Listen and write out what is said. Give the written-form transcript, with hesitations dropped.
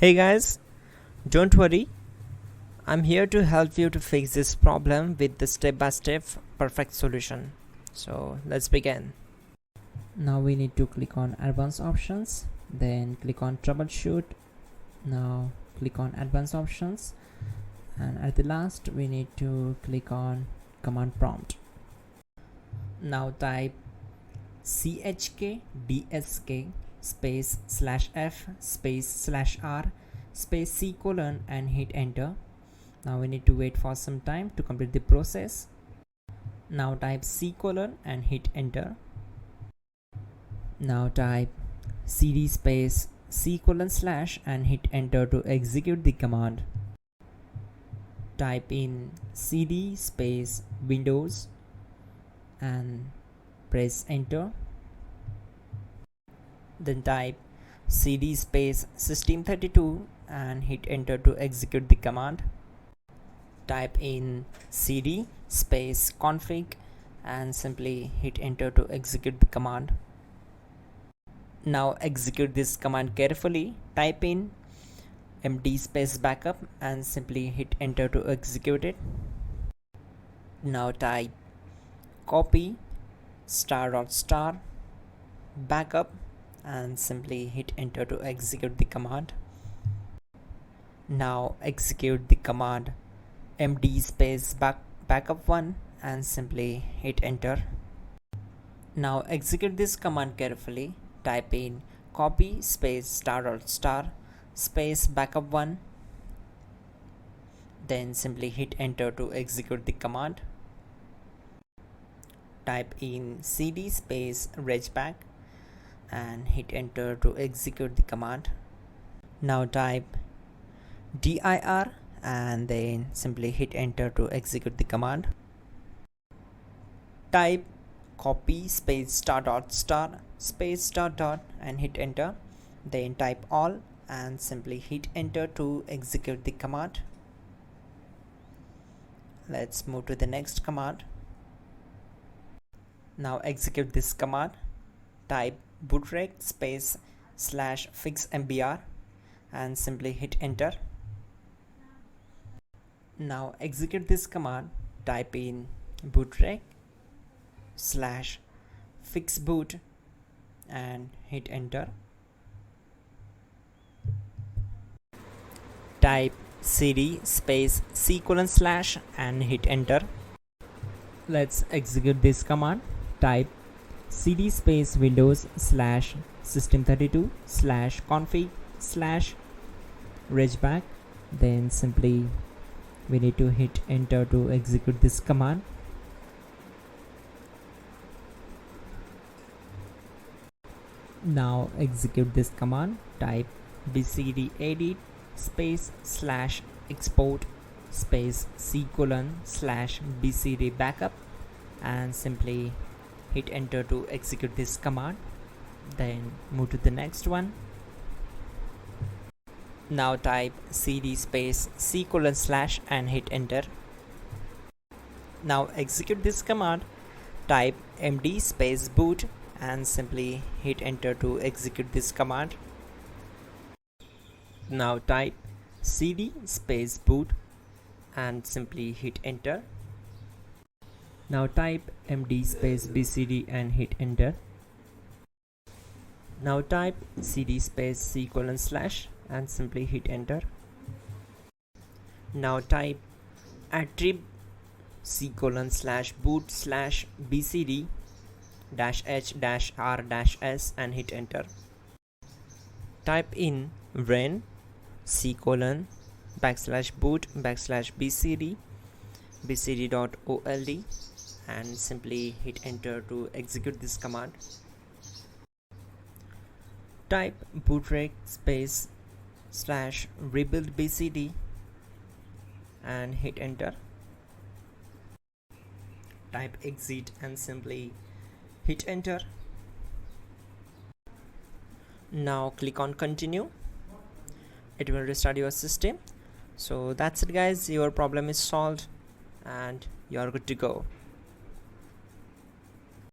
Hey guys, don't worry, I'm here to help you to fix this problem with the step-by-step perfect solution. So let's begin. Now we need to click on advanced options, then click on troubleshoot. Now click on advanced options, and at the last we need to click on command prompt. Now type chkdsk space /f space /r space c : and hit enter. Now we need to wait for some time to complete the process. Now type c : and hit enter. Now type cd space c : / and hit enter to execute the command. Type in cd space windows and press enter. Then type cd space system32 and hit enter to execute the command. Type in cd space config and simply hit enter to execute the command. Now execute this command carefully. Type in md space backup and simply hit enter to execute it. Now type copy *** backup and simply hit enter to execute the command. Now execute the command md space backup1 and simply hit enter. Now execute this command carefully. Type in copy space ** space backup1, then simply hit enter to execute the command. Type in cd space regback and hit enter to execute the command. Now type dir and then simply hit enter to execute the command. Type copy space ** space ... and hit enter. Then type all and simply hit enter to execute the command. Let's move to the next command. Now execute this command. Type bootrec space /fixmbr and simply hit enter. Now execute this command. Type in bootrec /fixboot and hit enter. Type cd space c : / and hit enter. Let's execute this command. Type cd space windows /system32 /config /regback, then simply we need to hit enter to execute this command. Now execute this command. Type bcd edit space /export space c : /bcd backup and simply hit enter to execute this command. Then move to the next one. Now type cd space c : / and hit enter. Now execute this command. Type md space boot and simply hit enter to execute this command. Now type cd space boot and simply hit enter. Now type md space bcd and hit enter. Now type cd space c : / and simply hit enter. Now type attrib c : / boot /bcd -h -r-s and hit enter. Type in ren c : /boot /bcd bcd.old and simply hit enter to execute this command. Type bootrec space /rebuild bcd and hit enter. Type exit and simply hit enter. Now click on continue. It will restart your system. So that's it guys, your problem is solved and you are good to go.